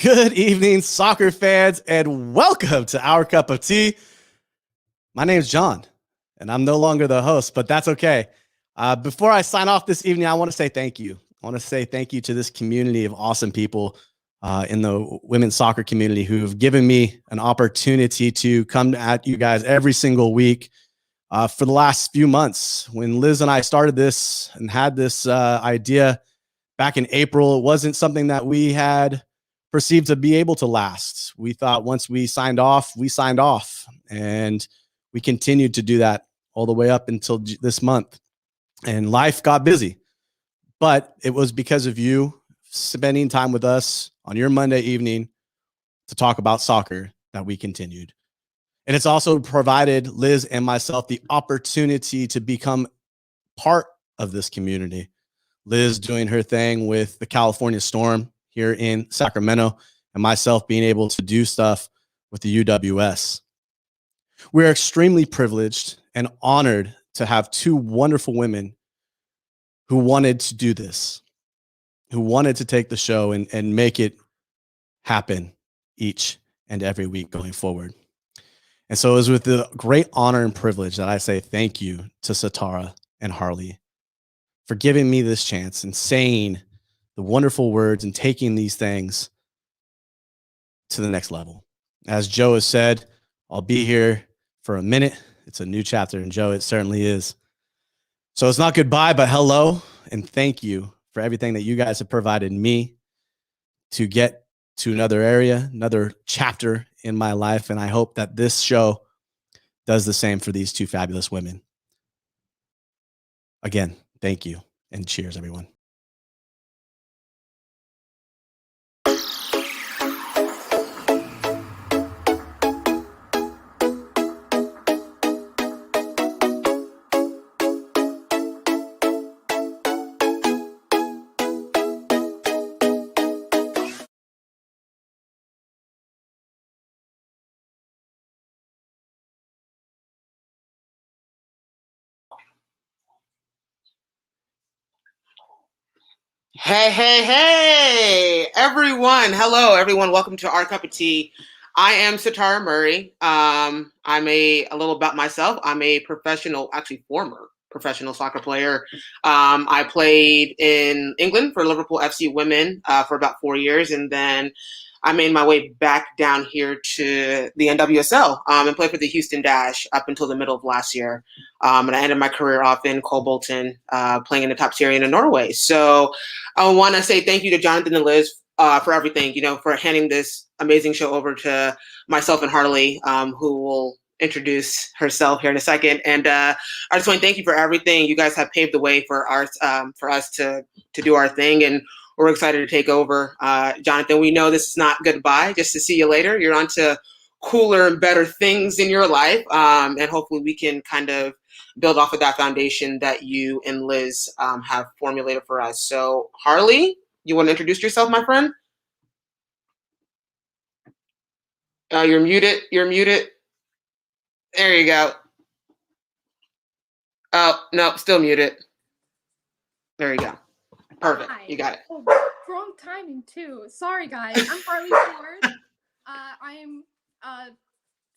Good evening, soccer fans, and welcome to Our Cup of Tea. My name's John, and I'm no longer the host, but that's okay. Before I sign off this evening, I want to say thank you. I want to say thank you to this community of awesome people in the women's soccer community who've given me an opportunity to come at you guys every single week for the last few months. When Liz and I started this and had this idea back in April, it wasn't something that we had perceived to be able to last. We thought once we signed off, and we continued to do that all the way up until this month. And life got busy, but it was because of you spending time with us on your Monday evening to talk about soccer that we continued. And it's also provided Liz and myself the opportunity to become part of this community. Liz doing her thing with the California Storm here in Sacramento, and myself being able to do stuff with the UWS. We're extremely privileged and honored to have two wonderful women who wanted to do this, who wanted to take the show and make it happen each and every week going forward. And so it was with the great honor and privilege that I say thank you to Satara and Harlie for giving me this chance and saying the wonderful words and taking these things to the next level. As Joe has said, I'll be here for a minute. It's a new chapter, and Joe, it certainly is. So it's not goodbye, but hello, and thank you for everything that you guys have provided me to get to another area, another chapter in my life. And I hope that this show does the same for these two fabulous women. Again, thank you, and cheers, everyone. Hey, everyone. Hello, everyone. Welcome to Our Cup of Tea. I am Satara Murray. I'm a little about myself. I'm a former professional soccer player. I played in England for Liverpool FC Women for about 4 years, and then I made my way back down here to the NWSL and played for the Houston Dash up until the middle of last year. And I ended my career off in Colbolton, playing in the top tier in Norway. So I want to say thank you to Jonathan and Liz for everything, for handing this amazing show over to myself and Harlie, who will introduce herself here in a second. And I just want to thank you for everything. You guys have paved the way for us to do our thing, and we're excited to take over. Jonathan, we know this is not goodbye, just to see you later. You're on to cooler and better things in your life, and hopefully we can kind of build off of that foundation that you and Liz have formulated for us. So, Harlie, you want to introduce yourself, my friend? You're muted. You're muted. There you go. Oh, no, still muted. There you go. Perfect. Hi. You got it. Oh, wrong timing, too. Sorry, guys. I'm Harlie Ford. I am a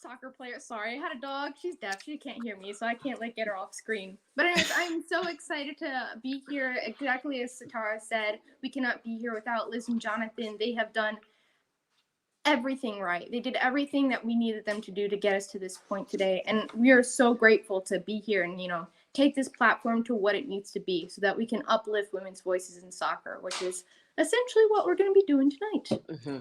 soccer player. Sorry, I had a dog. She's deaf. She can't hear me, so I can't get her off screen. But anyways, I'm so excited to be here. Exactly as Satara said, we cannot be here without Liz and Jonathan. They have done everything right. They did everything that we needed them to do to get us to this point today. And we are so grateful to be here and, take this platform to what it needs to be so that we can uplift women's voices in soccer, which is essentially what we're going to be doing tonight. Mm-hmm.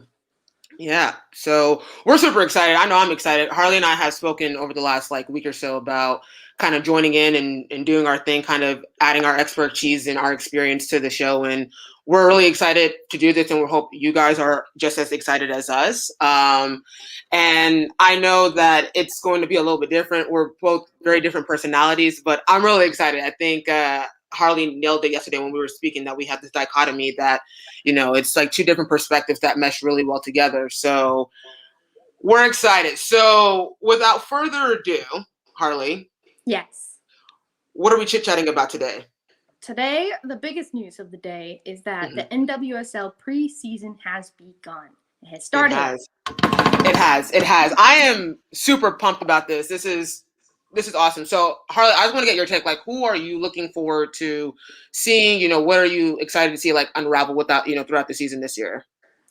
Yeah, so we're super excited. I know I'm excited. Harlie and I have spoken over the last week or so about kind of joining in and doing our thing, kind of adding our expertise and our experience to the show. And we're really excited to do this, and we hope you guys are just as excited as us. And I know that it's going to be a little bit different. We're both very different personalities, but I'm really excited. I think Harlie nailed it yesterday when we were speaking, that we have this dichotomy that, it's like two different perspectives that mesh really well together. So we're excited. So without further ado, Harlie. Yes. What are we chit-chatting about today? Today, the biggest news of the day is that the NWSL preseason has begun. It has started. It has. I am super pumped about this. This is awesome. So Harlie, I just want to get your take. Like, who are you looking forward to seeing? What are you excited to see like unravel without throughout the season this year?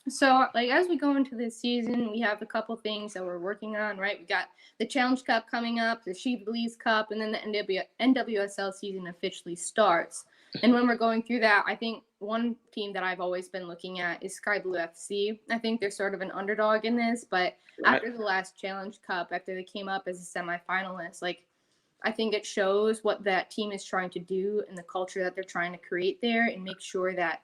So, like, as we go into this season, we have a couple things that we're working on, right? We got the Challenge Cup coming up, the She Believes Cup, and then the NWSL season officially starts. And when we're going through that, I think one team that I've always been looking at is Sky Blue FC. I think they're sort of an underdog in this, but after the last Challenge Cup, after they came up as a semifinalist, like, I think it shows what that team is trying to do and the culture that they're trying to create there and make sure that,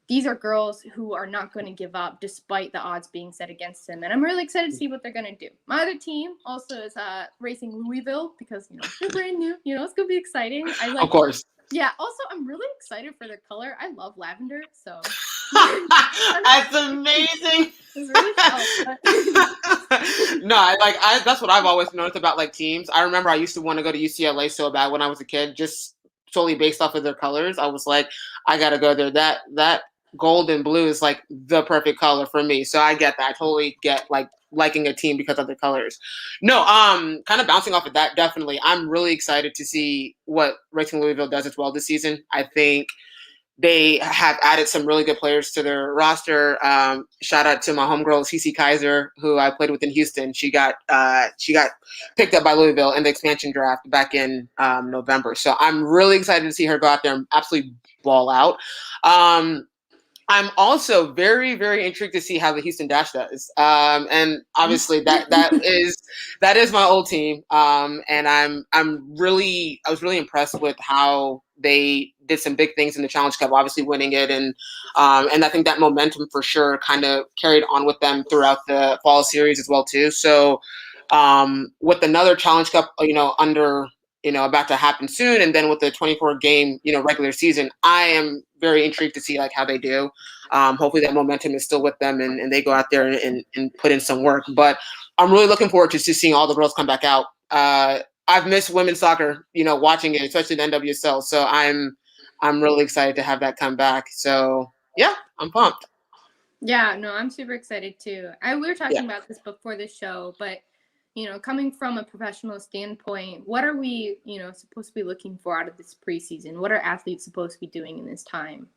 these are girls who are not going to give up despite the odds being set against them. And I'm really excited to see what they're going to do. My other team also is Racing Louisville because, they're brand new. It's going to be exciting. Of course. Yeah. Also, I'm really excited for their color. I love lavender. So. That's amazing. It's really No, that's what I've always noticed about like teams. I remember I used to want to go to UCLA so bad when I was a kid, just solely based off of their colors. I was like, I got to go there. That gold and blue is like the perfect color for me. So I get that. I totally get like liking a team because of the colors. No, kind of bouncing off of that, definitely. I'm really excited to see what Racing Louisville does as well this season. I think they have added some really good players to their roster. Shout out to my homegirl, Cece Kaiser, who I played with in Houston. She got picked up by Louisville in the expansion draft back in November. So I'm really excited to see her go out there and absolutely ball out. I'm also very, very intrigued to see how the Houston Dash does. And obviously that is my old team. And I was really impressed with how they did some big things in the Challenge Cup, obviously winning it. And I think that momentum for sure kind of carried on with them throughout the fall series as well, too. So with another Challenge Cup, about to happen soon. And then with the 24 game, regular season, I am very intrigued to see like how they do. Hopefully that momentum is still with them and they go out there and put in some work. But I'm really looking forward to seeing all the girls come back out. I've missed women's soccer, watching it, especially the NWSL. So I'm really excited to have that come back. So yeah, I'm pumped. Yeah, no, I'm super excited too. We were talking about this before the show, but coming from a professional standpoint, what are we, supposed to be looking for out of this preseason? What are athletes supposed to be doing in this time?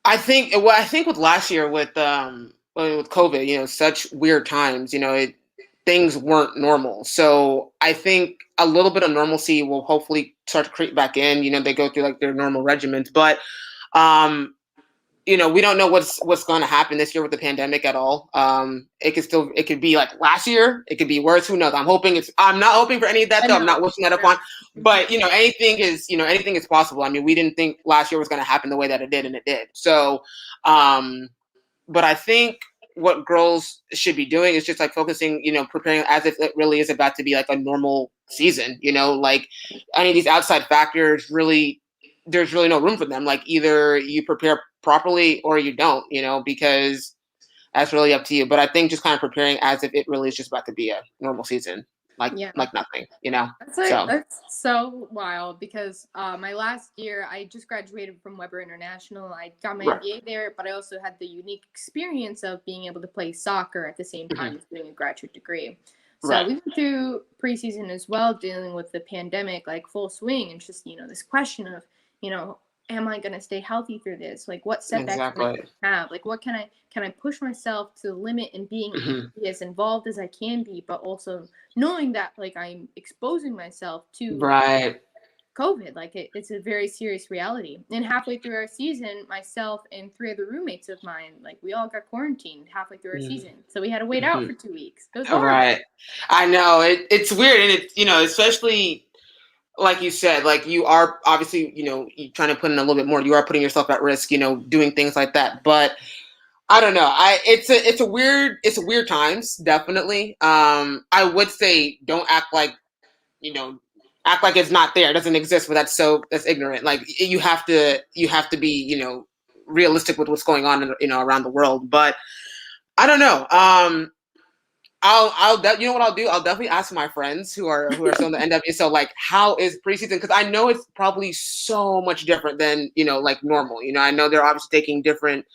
I think with last year with COVID, such weird times, things weren't normal. So I think a little bit of normalcy will hopefully start to creep back in. They go through like their normal regimens, but we don't know what's going to happen this year with the pandemic at all. It could be like last year. It could be worse. Who knows? I'm not hoping for any of that though. I'm not wishing that upon. But anything is possible. I mean, we didn't think last year was going to happen the way that it did, and it did. So, but I think what girls should be doing is just like focusing, preparing as if it really is about to be like a normal season. Like any of these outside factors really. There's really no room for them. Like either you prepare properly or you don't, because that's really up to you. But I think just kind of preparing as if it really is just about to be a normal season, like nothing, That's so wild because my last year I just graduated from Weber International. I got my MBA there, but I also had the unique experience of being able to play soccer at the same time as doing a graduate degree. So we went through preseason as well, dealing with the pandemic, like full swing, and just this question of am I going to stay healthy through this? Like what setbacks can I have? Like what can I push myself to the limit and being as involved as I can be, but also knowing that like I'm exposing myself to COVID. Like it's a very serious reality. And halfway through our season, myself and 3 other roommates of mine, like we all got quarantined halfway through our season. So we had to wait out for 2 weeks. It was horrible. Right. I know it's weird. And it's, especially like you said, like you are obviously, you're trying to put in a little bit more. You are putting yourself at risk, doing things like that. But I don't know. It's a weird times, definitely. I would say don't act like it's not there. It doesn't exist, but that's ignorant. Like you have to be, realistic with what's going on, around the world. But I don't know. you know what I'll do? I'll definitely ask my friends who are still in the NWSL, like, how is preseason? Because I know it's probably so much different than, like normal. I know they're obviously taking different,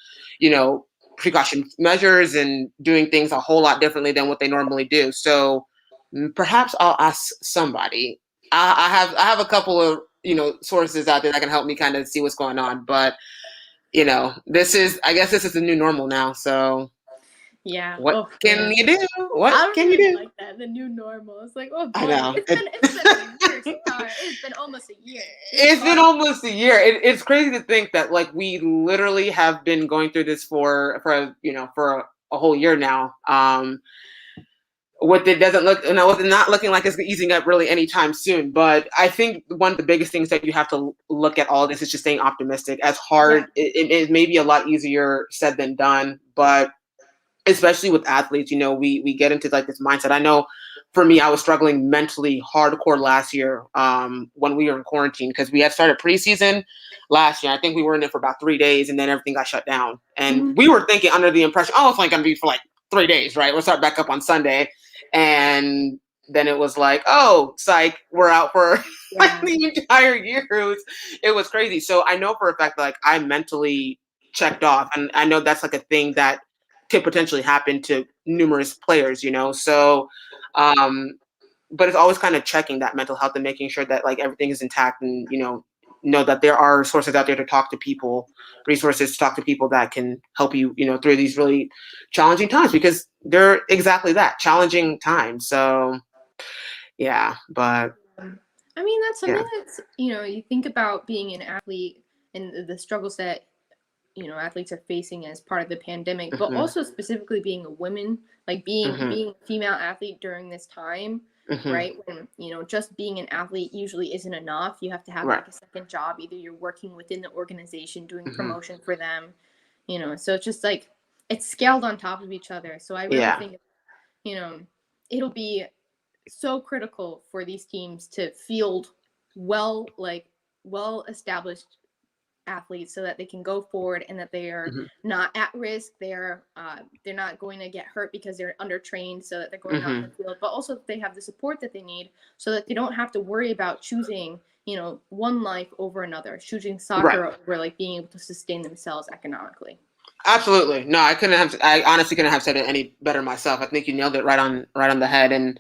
precaution measures and doing things a whole lot differently than what they normally do. So perhaps I'll ask somebody. I have a couple of sources out there that can help me kind of see what's going on. But I guess this is the new normal now. So yeah. what can you do? What can you really do? like that, the new normal. It's like, oh boy, I know. it's been a year, Satara. It's been almost a year. It's been almost a year. It's crazy to think that like we literally have been going through this for a whole year now. What it doesn't look, with it not looking like it's easing up really anytime soon. But I think one of the biggest things that you have to look at all this is just staying optimistic. As hard, it may be a lot easier said than done, but especially with athletes, we get into like this mindset. I know for me, I was struggling mentally hardcore last year when we were in quarantine because we had started preseason last year. I think we were in it for about 3 days and then everything got shut down. And we were thinking under the impression, oh, it's only going to be for like 3 days, right? We'll start back up on Sunday. And then it was like, oh, psych, we're out for like the entire year. It was crazy. So I know for a fact that like I mentally checked off, and I know that's like a thing that could potentially happen to numerous players, So, but it's always kind of checking that mental health and making sure that like everything is intact, and know that there are sources out there to talk to people, resources to talk to people that can help you, through these really challenging times, because they're exactly that, challenging times. So yeah, but I mean, that's something that's, you think about being an athlete and the struggles that, athletes are facing as part of the pandemic, but also specifically being a woman, like being a female athlete during this time, right? When, just being an athlete usually isn't enough. You have to have like a second job. Either you're working within the organization, doing promotion for them, so it's just like, it's scaled on top of each other. So I really think, it'll be so critical for these teams to field well established athletes so that they can go forward and that they are not at risk. They're not going to get hurt because they're undertrained, so that they're going off the field, but also they have the support that they need so that they don't have to worry about choosing, one life over another, choosing soccer over like being able to sustain themselves economically. Absolutely. No, I honestly couldn't have said it any better myself. I think you nailed it right on the head. And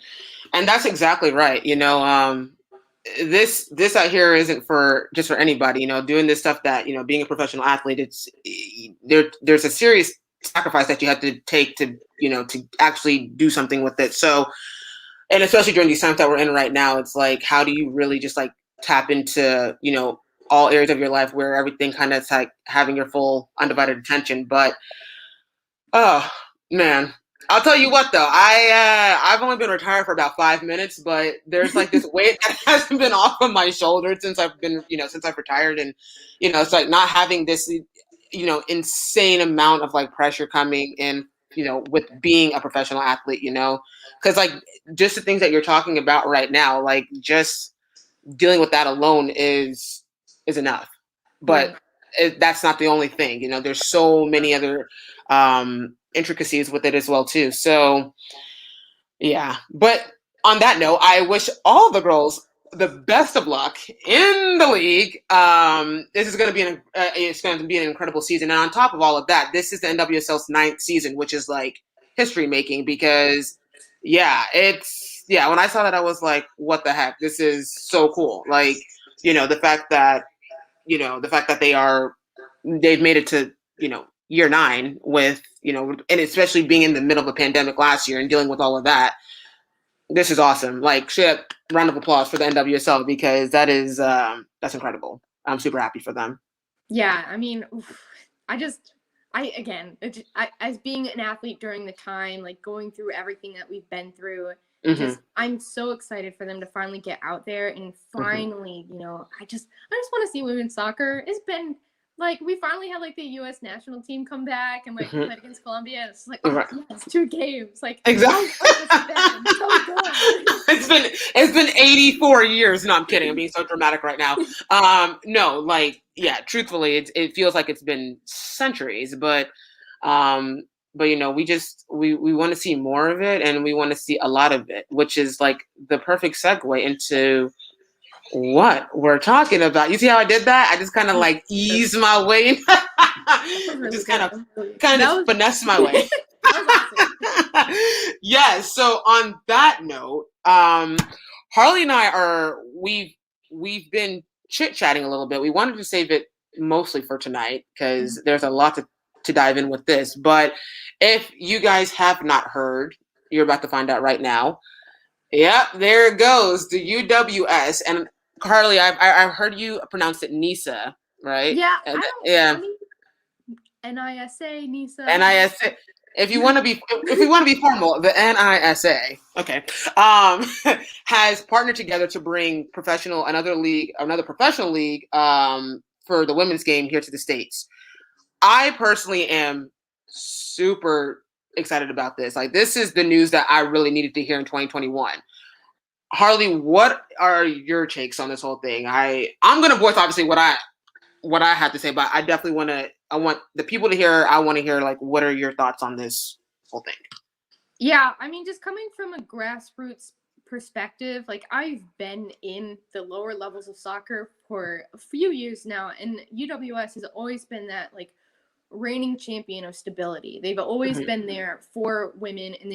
that's exactly right. This out here isn't for just for anybody, doing this stuff that, being a professional athlete, it's there's a serious sacrifice that you have to take to, to actually do something with it. So, and especially during these times that we're in right now, it's like, how do you really just like tap into, all areas of your life where everything kind of is like having your full undivided attention. But, oh man, I'll tell you what though, I've only been retired for about 5 minutes, but there's like this weight that hasn't been off of my shoulders since I've been, since I've retired. And, it's like not having this, insane amount of like pressure coming in, with being a professional athlete, because like just the things that you're talking about right now, like just dealing with that alone is enough. But that's not the only thing. There's so many other intricacies with it as well too. So yeah. But on that note, I wish all the girls the best of luck in the league. This is going to be an incredible season. And on top of all of that, this is the NWSL's 9th season, which is like history making, because when I saw that, I was like, what the heck? This is so cool. Like, the fact that they've made it to, year 9 with, and especially being in the middle of a pandemic last year and dealing with all of that. This is awesome. Like, shit, round of applause for the NWSL, because that's incredible. I'm super happy for them. Yeah, I mean, as being an athlete during the time, like going through everything that we've been through, I'm so excited for them to finally get out there and finally, I just want to see women's soccer. It's been like, we finally had like the U.S. national team come back and like played against Colombia. And it's like, it's 2 games. Like, exactly. So good. It's been 84 years. No, I'm kidding. I'm being so dramatic right now. No, like, yeah, truthfully, it feels like it's been centuries, but but we want to see more of it, and we want to see a lot of it, which is like the perfect segue into what we're talking about. You see how I did that? I just kind of like ease my way in. Just kind of finesse my way. That was awesome. Yes. So on that note, Harlie and I we've been chit chatting a little bit. We wanted to save it mostly for tonight because there's a lot to dive in with this. But if you guys have not heard, you're about to find out right now. Yep, there it goes, the UWS. And Harlie, I've heard you pronounce it NISA, right? Yeah, yeah. NISA, NISA. NISA. If we want to be formal, the NISA, okay, has partnered together to bring another professional league, for the women's game here to the States. I personally am super excited about this. Like, this is the news that I really needed to hear in 2021. Harlie, what are your takes on this whole thing? I'm going to voice obviously what I have to say, but I definitely I want the people to hear. I want to hear, like, what are your thoughts on this whole thing? Yeah, I mean, just coming from a grassroots perspective, like, I've been in the lower levels of soccer for a few years now, and UWS has always been that, like, reigning champion of stability. They've always been there for women, and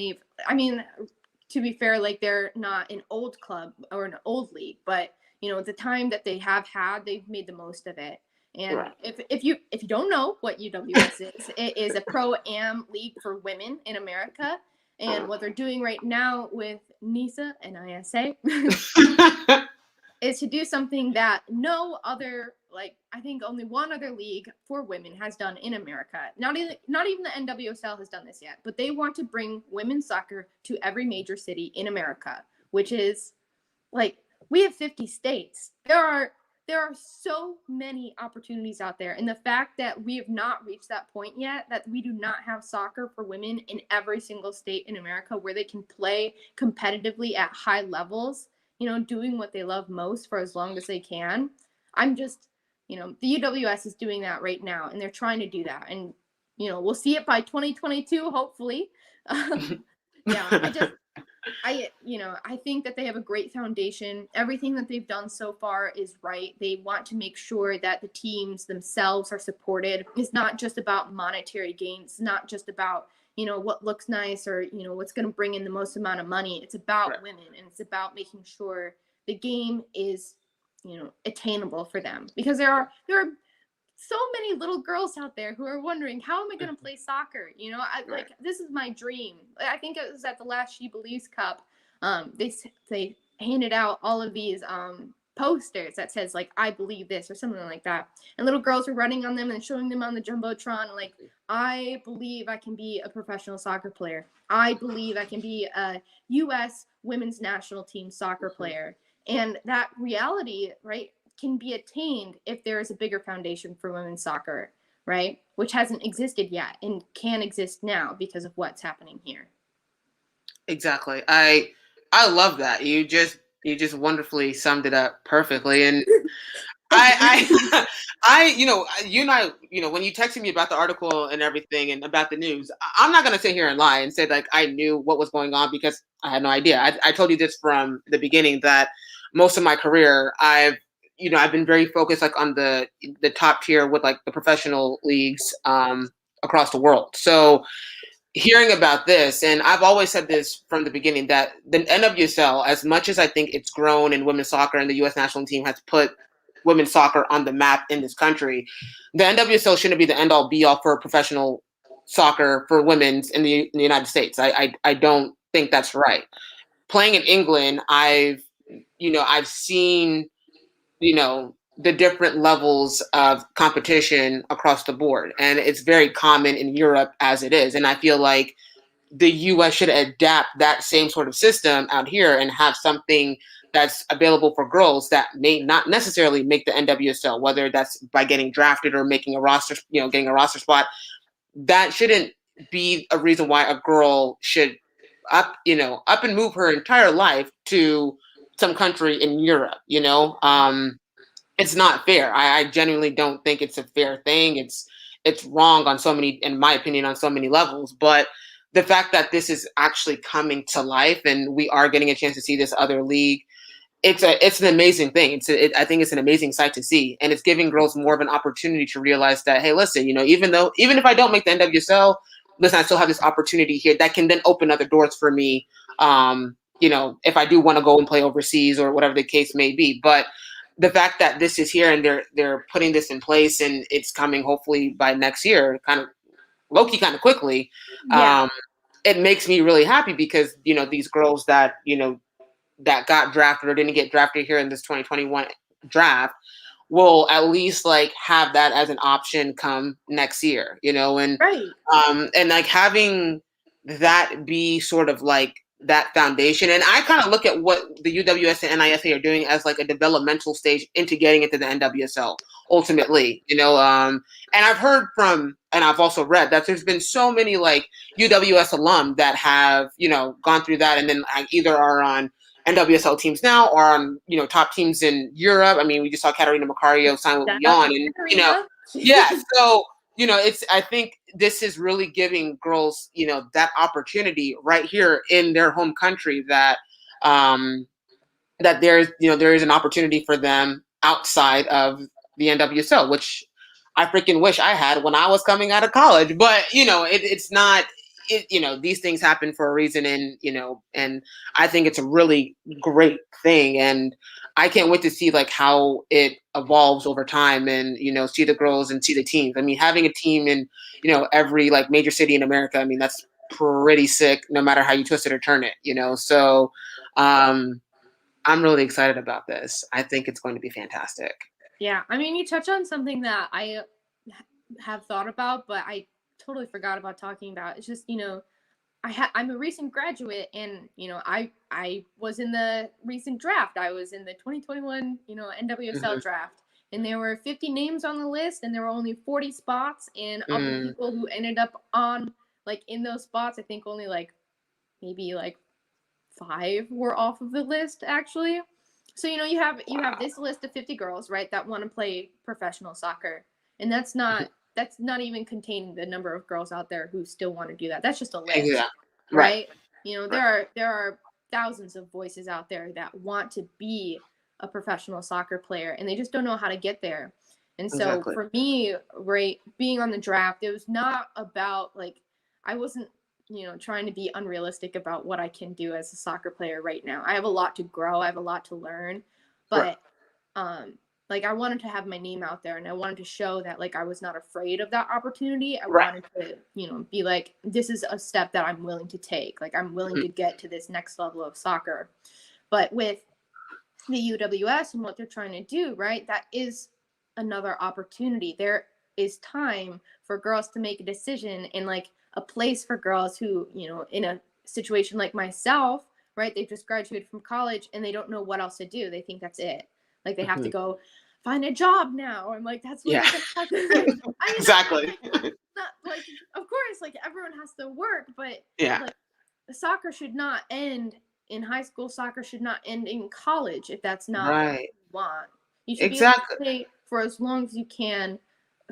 to be fair, like, they're not an old club or an old league, but the time that they have had, they've made the most of it. And Right. if you don't know what UWS is, it is a pro-am league for women in America. And what they're doing right now with NISA and ISA is to do something that no other, like, I think only one other league for women has done in America. Not even the NWSL has done this yet, but they want to bring women's soccer to every major city in America, which is, like, we have 50 states. There are so many opportunities out there. And the fact that we have not reached that point yet, that we do not have soccer for women in every single state in America where they can play competitively at high levels, doing what they love most for as long as they can. I'm just, the UWS is doing that right now, and they're trying to do that. And, we'll see it by 2022, hopefully. Yeah, I think that they have a great foundation. Everything that they've done so far is right. They want to make sure that the teams themselves are supported. It's not just about monetary gains. It's not just about, what looks nice or, what's going to bring in the most amount of money. It's about women, and it's about making sure the game is, attainable for them, because there are so many little girls out there who are wondering, how am I going to play soccer? Like, this is my dream. I think it was at the last She Believes Cup. They handed out all of these posters that says, like, I believe this or something like that. And little girls were running on them and showing them on the Jumbotron, like, I believe I can be a professional soccer player. I believe I can be a U.S. women's national team soccer player. And that reality, right, can be attained if there is a bigger foundation for women's soccer, right? Which hasn't existed yet and can exist now because of what's happening here. Exactly. I love that. You just wonderfully summed it up perfectly. And you and I, when you texted me about the article and everything and about the news, I'm not going to sit here and lie and say, like, I knew what was going on, because I had no idea. I told you this from the beginning, that most of my career, I've been very focused, like, on the top tier with, like, the professional leagues across the world. So hearing about this, and I've always said this from the beginning, that the NWSL, as much as I think it's grown in women's soccer and the U.S. national team has put women's soccer on the map in this country, the NWSL shouldn't be the end all be all for professional soccer for women's in the United States. I don't think that's right. Playing in England, I've seen, the different levels of competition across the board. And it's very common in Europe as it is. And I feel like the US should adapt that same sort of system out here and have something that's available for girls that may not necessarily make the NWSL, whether that's by getting drafted or making a roster, getting a roster spot. That shouldn't be a reason why a girl should up and move her entire life to some country in Europe, It's not fair. I genuinely don't think it's a fair thing. it's wrong on so many, in my opinion, on so many levels. But the fact that this is actually coming to life and we are getting a chance to see this other league, it's an amazing thing. I think it's an amazing sight to see, and it's giving girls more of an opportunity to realize that, hey, listen, even if I don't make the NWSL, listen, I still have this opportunity here that can then open other doors for me. If I do want to go and play overseas or whatever the case may be. But the fact that this is here and they're putting this in place and it's coming hopefully by next year, kind of low-key, kind of quickly. Yeah. It makes me really happy because these girls that that got drafted or didn't get drafted here in this 2021 draft will at least like have that as an option come next year, and Right. and like having that be sort of like that foundation. And I kind of look at what the UWS and NISA are doing as like a developmental stage into getting into the NWSL ultimately, and I've heard from, and I've also read that there's been so many like UWS alum that have, gone through that and then either are on NWSL teams now or on, top teams in Europe. I mean, we just saw Katarina Macario sign with Lyon and, yeah. So, I think this is really giving girls, that opportunity right here in their home country that there is an opportunity for them outside of the NWSL, which I freaking wish I had when I was coming out of college. But, it's not, these things happen for a reason. And I think it's a really great thing. And I can't wait to see like how it evolves over time and, see the girls and see the teams. I mean, having a team in, every like major city in America, I mean, that's pretty sick no matter how you twist it or turn it, So I'm really excited about this. I think it's going to be fantastic. Yeah. I mean, you touch on something that I have thought about, but I totally forgot about talking about. It's just, I'm a recent graduate and, I was in the recent draft. I was in the 2021, NWSL draft. And there were 50 names on the list and there were only 40 spots. And of the people who ended up on, like, in those spots, I think only, like, maybe, like, 5 were off of the list, actually. So, you have this list of 50 girls, right, that want to play professional soccer. And that's not even containing the number of girls out there who still want to do that. That's just a list, right? There are thousands of voices out there that want to be a professional soccer player, and they just don't know how to get there. And so for me, right, being on the draft, it was not about like I wasn't trying to be unrealistic about what I can do as a soccer player right now. I have a lot to grow. I have a lot to learn, but like I wanted to have my name out there and I wanted to show that like I was not afraid of that opportunity. I wanted to, be like, this is a step that I'm willing to take. Like I'm willing to get to this next level of soccer. But with the UWS and what they're trying to do, right, that is another opportunity. There is time for girls to make a decision and like a place for girls who, in a situation like myself, right, they've just graduated from college and they don't know what else to do. They think that's it. Like they have to go find a job now. I'm like, that's what they're gonna have to do. I mean, exactly. not, like, of course, like everyone has to work, but like soccer should not end in high school. Soccer should not end in college if that's not what you want. You should be able to play for as long as you can,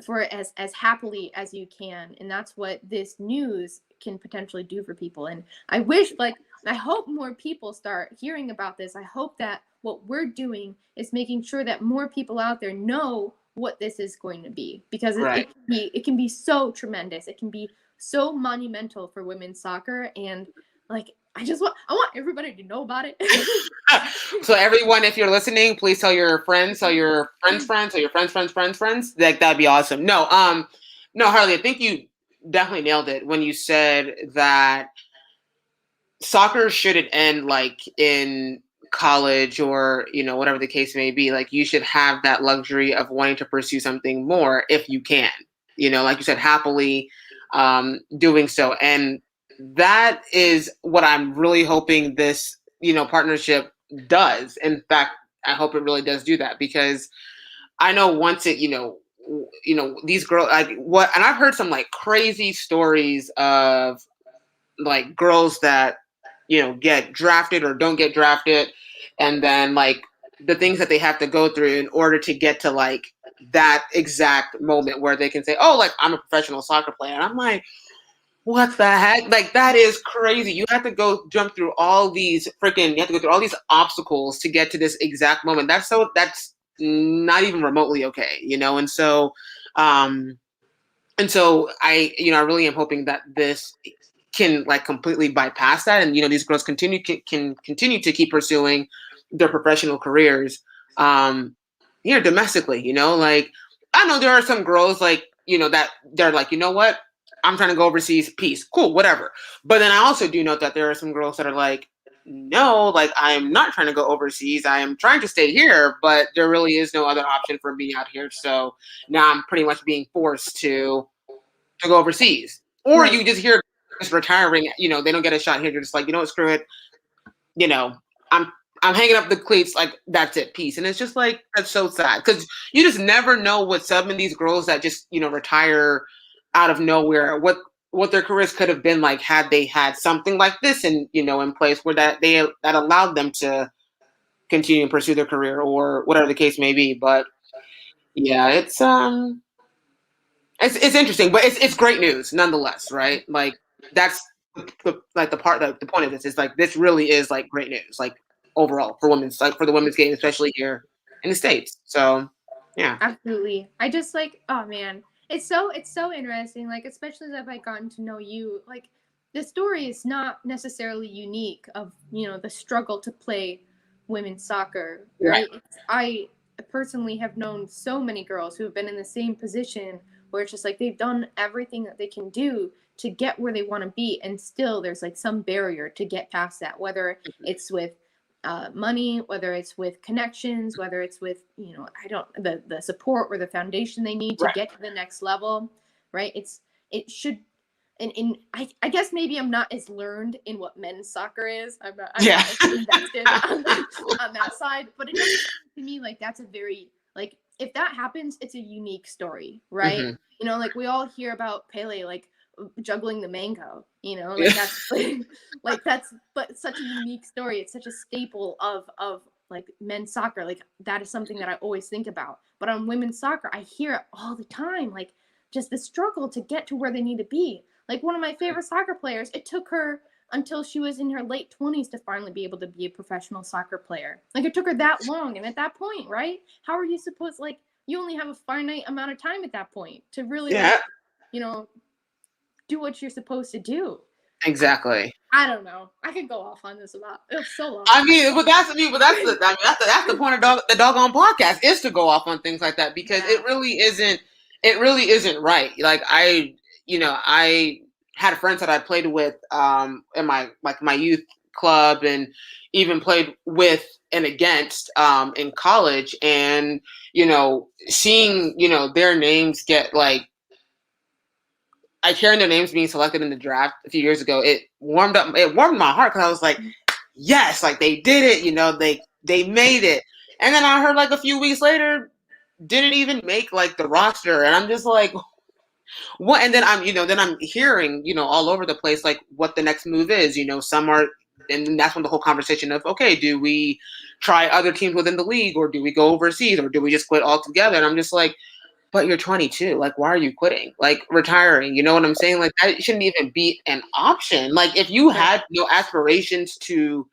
for as happily as you can, and that's what this news can potentially do for people. And I wish, like, I hope more people start hearing about this. I hope that what we're doing is making sure that more people out there know what this is going to be, because it can be so tremendous. It can be so monumental for women's soccer, and like I want everybody to know about it. So everyone, if you're listening, please tell your friends, tell your friends, tell your friends. Like that'd be awesome. No, Harlie, I think you definitely nailed it when you said that soccer shouldn't end like in college or whatever the case may be. Like you should have that luxury of wanting to pursue something more if you can. Like you said, happily doing so. And that is what I'm really hoping this, partnership does. In fact, I hope it really does do that, because I know once it, these girls and I've heard some like crazy stories of like girls that, get drafted or don't get drafted. And then like the things that they have to go through in order to get to like that exact moment where they can say, oh, like I'm a professional soccer player. And I'm like, what the heck? Like that is crazy. You have to jump through all these you have to go through all these obstacles to get to this exact moment. That's not even remotely okay, you know? And so I really am hoping that this can like completely bypass that. And, these girls can continue to keep pursuing their professional careers, here domestically, like, I know there are some girls like, that they're like, you know what, I'm trying to go overseas. Peace. Cool. Whatever. But then I also do note that there are some girls that are like, no, like I'm not trying to go overseas. I am trying to stay here, but there really is no other option for me out here. So now I'm pretty much being forced to go overseas. Or Right. you just hear just retiring, they don't get a shot here. You're just like, you know what, screw it. I'm hanging up the cleats, like that's it, peace. And it's just like that's so sad because you just never know what some of these girls that just retire out of nowhere, what their careers could have been like had they had something like this in place where that allowed them to continue and pursue their career or whatever the case may be. But yeah, it's interesting, but it's great news nonetheless, right? Like that's the point of this is like this really is like great news, like overall for women's, like for the women's game, especially here in the States. So yeah, Absolutely. I just like, oh man, it's so interesting. Like, especially as I've gotten to know you, like the story is not necessarily unique of the struggle to play women's soccer, right? I personally have known so many girls who have been in the same position where it's just like they've done everything that they can do to get where they want to be, and still there's like some barrier to get past that, whether it's with money, whether it's with connections, whether it's with the support or the foundation they need to get to the next level, right? It should, and I guess maybe I'm not as learned in what men's soccer is. I'm not as invested on that side, but it doesn't seem to me like that's a very like if that happens, it's a unique story, right? Mm-hmm. Like we all hear about Pele like juggling the mango, like that's like that's but such a unique story. It's such a staple of like men's soccer. Like that is something that I always think about. But on women's soccer, I hear it all the time, like just the struggle to get to where they need to be. Like one of my favorite soccer players, it took her until she was in her late 20s to finally be able to be a professional soccer player. Like it took her that long. And at that point, right? How are you supposed, like, you only have a finite amount of time at that point to really, like, do what you're supposed to do. Exactly. I don't know. I could go off on this about it was so long. That's the point of the doggone podcast is to go off on things like that because it really isn't right. Like I had friends that I played with in my youth club and even played with and against in college, and seeing their names get like hearing their names being selected in the draft a few years ago, it warmed my heart because I was like, yes, like they did it, they made it. And then I heard like a few weeks later, didn't even make like the roster, and I'm just like, what? And then I'm hearing all over the place like what the next move is. Some are, and that's when the whole conversation of, okay, do we try other teams within the league, or do we go overseas, or do we just quit altogether? And I'm just like, but you're 22. Like, why are you quitting? Like, retiring. You know what I'm saying? Like, that shouldn't even be an option. Like, if you had no aspirations to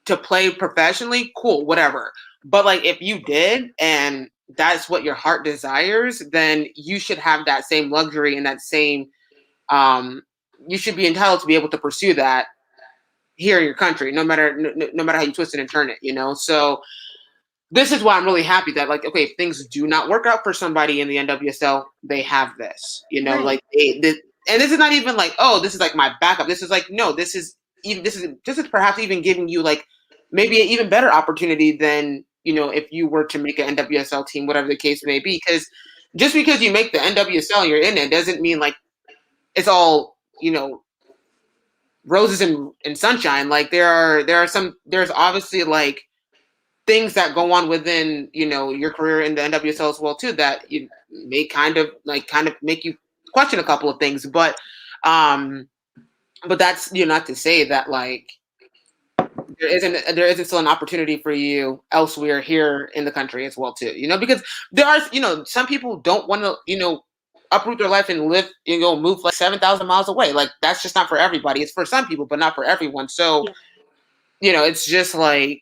play professionally, cool, whatever. But like, if you did, and that's what your heart desires, then you should have that same luxury and that same. You should be entitled to be able to pursue that here in your country, no matter how you twist it and turn it. So. This is why I'm really happy that, like, okay, if things do not work out for somebody in the NWSL, they have this, like, and this is not even like, oh, this is like my backup. This is like, no, this is perhaps even giving you like maybe an even better opportunity than, if you were to make an NWSL team, whatever the case may be. Because just because you make the NWSL and you're in it doesn't mean like it's all, roses and sunshine. Like there's obviously like things that go on within your career in the NWSL as well too that you may kind of make you question a couple of things, but that's not to say that like there isn't still an opportunity for you elsewhere here in the country as well too. Because there are some people don't want to uproot their life and live move like 7,000 miles away. Like that's just not for everybody. It's for some people, but not for everyone. So it's just like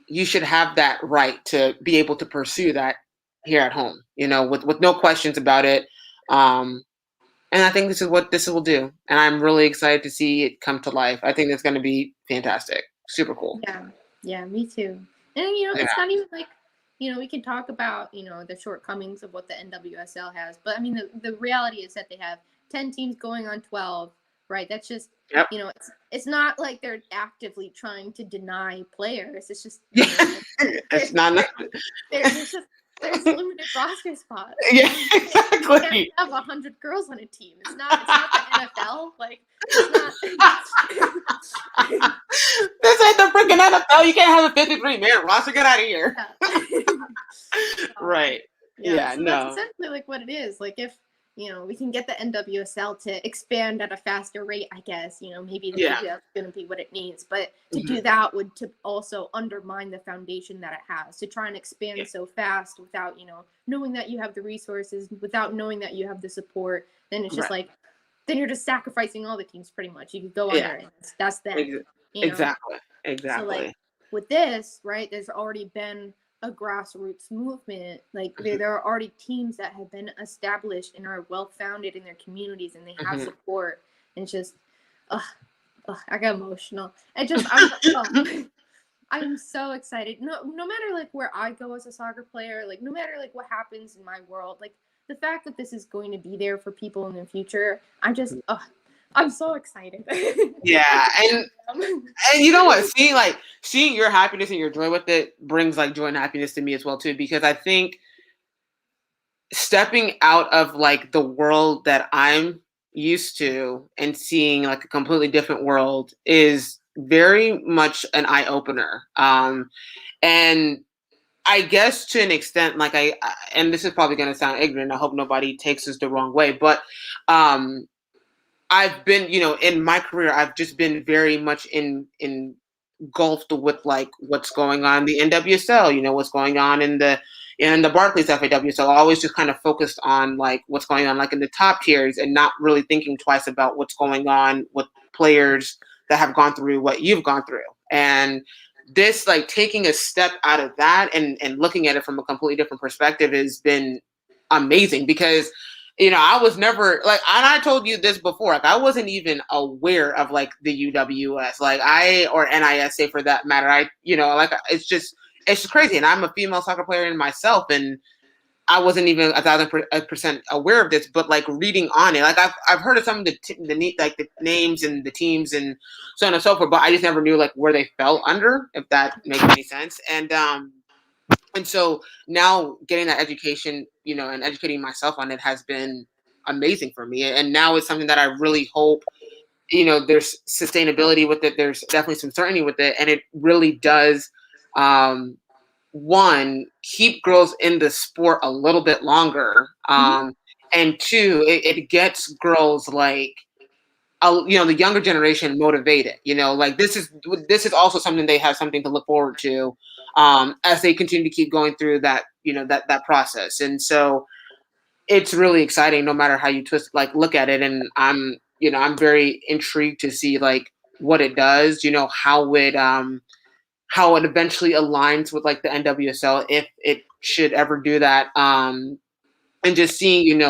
you should have that right to be able to pursue that here at home. With no questions about it. And I think this is what this will do. And I'm really excited to see it come to life. I think it's going to be fantastic. Super cool. Yeah, me too. And it's not even like, we can talk about, the shortcomings of what the NWSL has. But I mean, the reality is that they have 10 teams going on 12, right? That's just, it's not like they're actively trying to deny players. It's just, it's not. There's limited roster spots. Yeah, exactly. You can't have 100 girls on a team. It's not the NFL. Like, it's not. This ain't the freaking NFL. You can't have a 53-man roster. Get out of here. Right. Yeah. So no. That's essentially like what it is. Like if we can get the NWSL to expand at a faster rate, I guess, maybe that's going to be what it needs. But to do that would to also undermine the foundation that it has. To try and expand so fast without, knowing that you have the resources, without knowing that you have the support, then it's just like, then you're just sacrificing all the teams pretty much. You could go under it. That's them. Exactly. So like with this, right, there's already been a grassroots movement. Like there are already teams that have been established and are well founded in their communities, and they have support. And it's just, I got emotional. I'm so excited. No matter like where I go as a soccer player, like no matter like what happens in my world, like the fact that this is going to be there for people in the future, I'm so excited. Yeah, and you know what? Seeing your happiness and your joy with it brings like joy and happiness to me as well too. Because I think stepping out of like the world that I'm used to and seeing like a completely different world is very much an eye opener. And I guess to an extent, like and this is probably going to sound ignorant. I hope nobody takes this the wrong way, but I've been, in my career, I've just been very much engulfed with like what's going on in the NWSL, what's going on in the Barclays FAWSL. Always just kind of focused on like what's going on like in the top tiers and not really thinking twice about what's going on with players that have gone through what you've gone through. And this like taking a step out of that and looking at it from a completely different perspective has been amazing because I was never like, and I told you this before, like I wasn't even aware of like the UWS, like or NISA for that matter. Like it's just crazy. And I'm a female soccer player in myself, and I wasn't even 1,000% aware of this, but like reading on it, like I've heard of some of the names and the teams and so on and so forth, but I just never knew like where they fell under, if that makes any sense. And so now getting that education, and educating myself on it has been amazing for me. And now it's something that I really hope, there's sustainability with it. There's definitely some certainty with it. And it really does, one, keep girls in the sport a little bit longer. And two, it gets girls like, the younger generation motivated, like this is also something they have something to look forward to as they continue to keep going through that, that process. And so it's really exciting no matter how you look at it. And I'm very intrigued to see like what it does, how it eventually aligns with like the NWSL, if it should ever do that. And just seeing,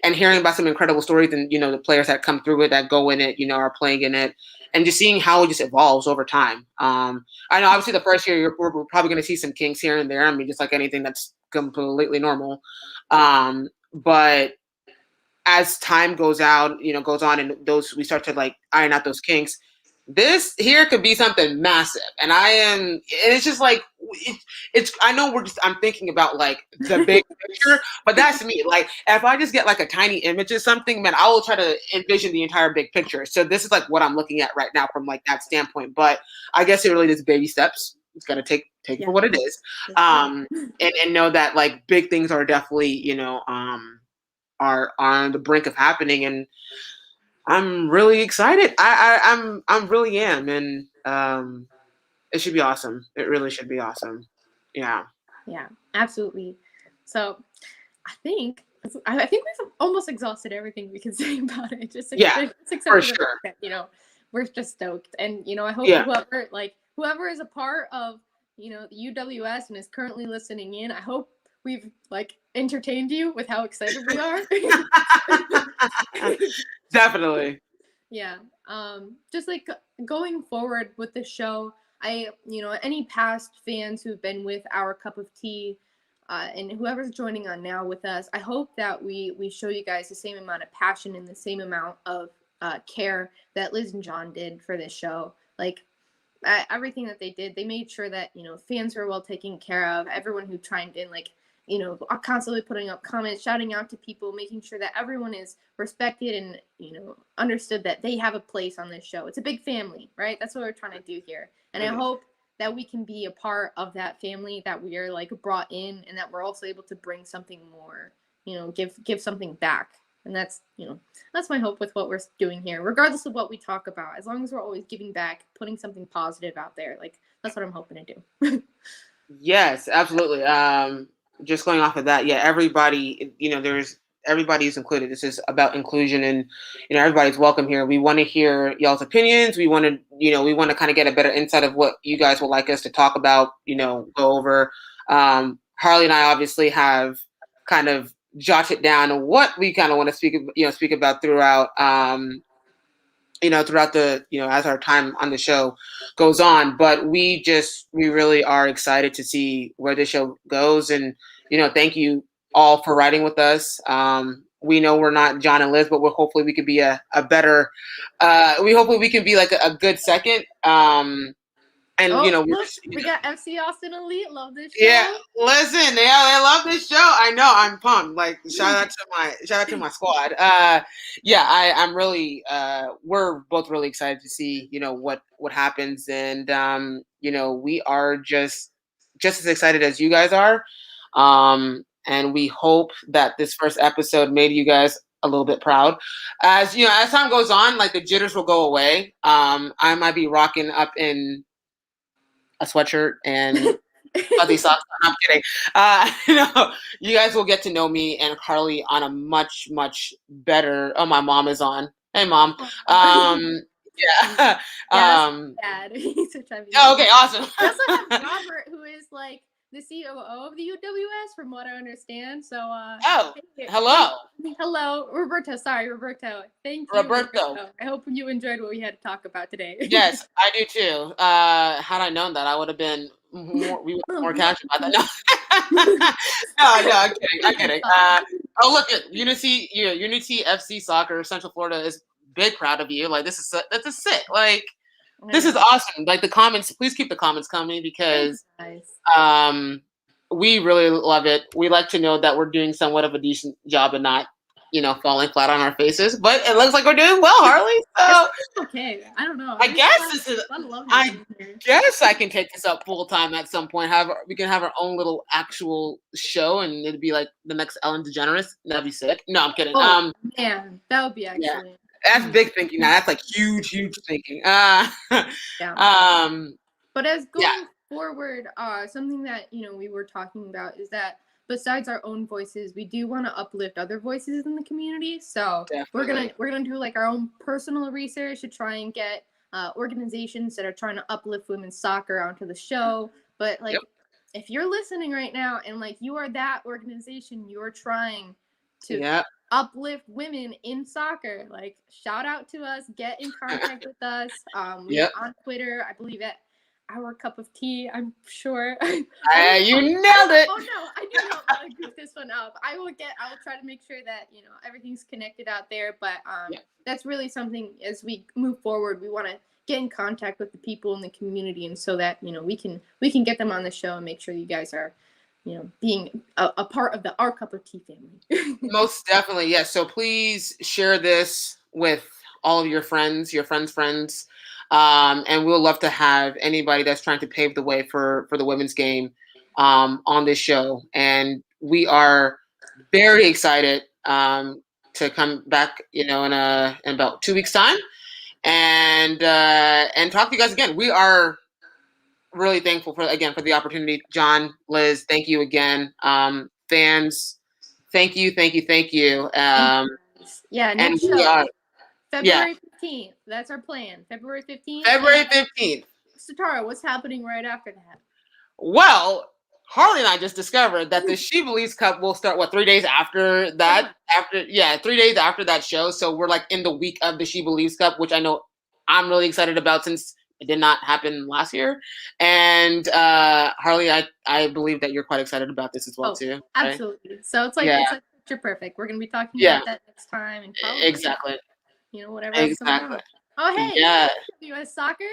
and hearing about some incredible stories and, the players that come through it, that go in it, are playing in it, and just seeing how it just evolves over time. I know obviously the first year we're probably going to see some kinks here and there. I mean, just like anything that's completely normal. But as time goes on and we start to like iron out those kinks, this here could be something massive. And it's just like, I know I'm thinking about like the big picture, but that's me. Like if I just get like a tiny image of something, man, I will try to envision the entire big picture. So this is like what I'm looking at right now from like that standpoint. But I guess it really is baby steps. It's got to take it for what it is. And know that like big things are definitely, are on the brink of happening. And I'm really excited. I really am. And It should be awesome. It really should be awesome. Yeah. Yeah, absolutely. So I think we've almost exhausted everything we can say about it. Just Yeah, except for for the sure. fact that we're just stoked, and I hope Yeah. whoever is a part of the UWS and is currently listening in, I hope we've entertained you with how excited we are. Definitely. Yeah. Just going forward with the show, any past fans who've been with Our Cup of Tea, and whoever's joining on now with us, I hope that we show you guys the same amount of passion and the same amount of care that Liz and John did for this show. Everything that they did, they made sure that fans were well taken care of. Everyone who chimed in, constantly putting up comments, shouting out to people, making sure that everyone is respected and understood that they have a place on this show. It's a big family, right? That's what we're trying to do here, and I hope that we can be a part of that family, that we are brought in, and that we're also able to bring something more, give something back. And that's my hope with what we're doing here, regardless of what we talk about. As long as we're always giving back, putting something positive out there, that's what I'm hoping to do. Yes, absolutely. Just going off of that, yeah, everybody, everybody's included. This is about inclusion, and everybody's welcome here. We want to hear y'all's opinions. We want to kind of get a better insight of what you guys would like us to talk about, go over. Harlie and I obviously have kind of jotted down what we kind of want to speak about throughout throughout the as our time on the show goes on. But we really are excited to see where the show goes, and thank you all for riding with us. We know we're not John and Liz, but hopefully we could be a better hopefully we can be like a good second. And look, we got FC Austin Elite. Love this show. Yeah, listen, I love this show. I know, I'm pumped. Shout out to my squad. I'm really we're both really excited to see what happens, and we are just as excited as you guys are. And we hope that this first episode made you guys a little bit proud. As time goes on, the jitters will go away. I might be rocking up in a sweatshirt and fuzzy socks. I'm kidding. You guys will get to know me and Harlie on a much, much better. Oh, my mom is on. Hey, mom. Yeah. Dad. Oh, okay, awesome. We also have Robert, who is the COO of the UWS, from what I understand. So, hello, Roberto. Sorry, Roberto. Thank you, Roberto. I hope you enjoyed what we had to talk about today. Yes, I do too. Had I known that, I would have been more casual about that. No, I'm kidding. Look at Unity FC Soccer Central Florida is big proud of you. That's a sick. This is awesome. The comments, please keep the comments coming, because we really love it. We like to know that we're doing somewhat of a decent job and not, falling flat on our faces. But it looks like we're doing well, Harlie. So okay. I don't know. I guess I can take this up full time at some point. We can have our own little actual show, and it'd be like the next Ellen DeGeneres. That'd be sick. No, I'm kidding. Oh, man, that would be excellent. Yeah. That's big thinking now. That's huge thinking. Yeah. But as going forward, something that we were talking about is that besides our own voices, we do want to uplift other voices in the community. So we're gonna do our own personal research to try and get organizations that are trying to uplift women's soccer onto the show. But if you're listening right now and you are that organization, you're trying to uplift women in soccer, shout out to us, get in contact with us. We're on Twitter, I believe, at Our Cup of Tea, I'm sure. You nailed it. Oh no, I do not want to group this one up. I will try to make sure that everything's connected out there. But that's really something, as we move forward, we want to get in contact with the people in the community, and so that we can get them on the show and make sure you guys are being a part of the Our Cup of Tea family. Most definitely, yes. So please share this with all of your friends, friends. And we'll love to have anybody that's trying to pave the way for the women's game on this show. And we are very excited to come back, in about 2 weeks' time, and talk to you guys again. really thankful for the opportunity. John, Liz, thank you again. Fans, thank you. Thank you. Yeah, And next we show, are February 15th. That's our plan. February 15th. February 15th. Satara, what's happening right after that? Well, Harlie and I just discovered that the She Believes Cup will start 3 days after that? 3 days after that show. So we're like in the week of the She Believes Cup, which I know I'm really excited about since it did not happen last year. And Harlie, I believe that you're quite excited about this as well too. Right? Absolutely. So it's like picture perfect. We're gonna be talking about that next time, and probably exactly. Whatever else comes on. Oh hey, yeah. U.S. Soccer.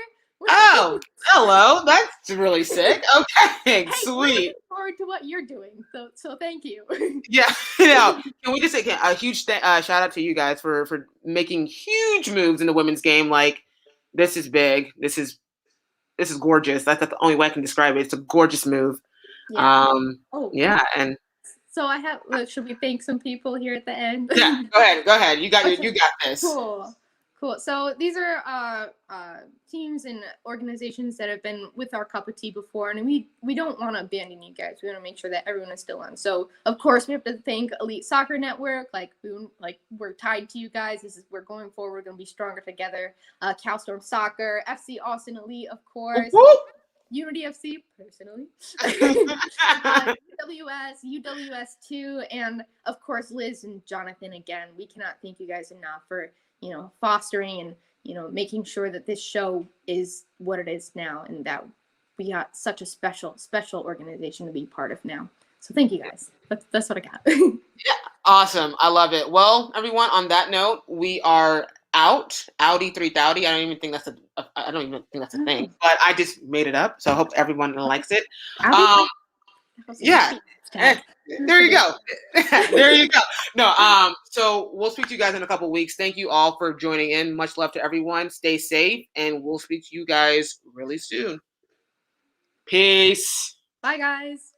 Oh, hello. That's really sick. Okay, hey, sweet. We're looking forward to what you're doing. So thank you. Yeah. Can we just say a huge shout out to you guys for making huge moves in the women's game? Like, this is big. This is gorgeous. That's the only way I can describe it. It's a gorgeous move. Yeah. And so I have. Should we thank some people here at the end? Yeah. Go ahead. You got this. Cool. So these are teams and organizations that have been with our cup of tea before, and we don't want to abandon you guys. We want to make sure that everyone is still on. So of course we have to thank Elite Soccer Network. We're tied to you guys. We're going forward. We're going to be stronger together. CalStorm Soccer, FC Austin Elite, of course. Unity FC, personally. UWS2, and of course Liz and Jonathan again. We cannot thank you guys enough for fostering and making sure that this show is what it is now, and that we got such a special organization to be part of now. So thank you guys. That's what I got. Yeah, awesome. I love it. Well, everyone, on that note, we are out. Audi 3000. I don't even think that's a thing, but I just made it up. So I hope everyone likes it. Yeah. There you go. There you go. No, so we'll speak to you guys in a couple weeks. Thank you all for joining in. Much love to everyone. Stay safe, and we'll speak to you guys really soon. Peace. Bye, guys.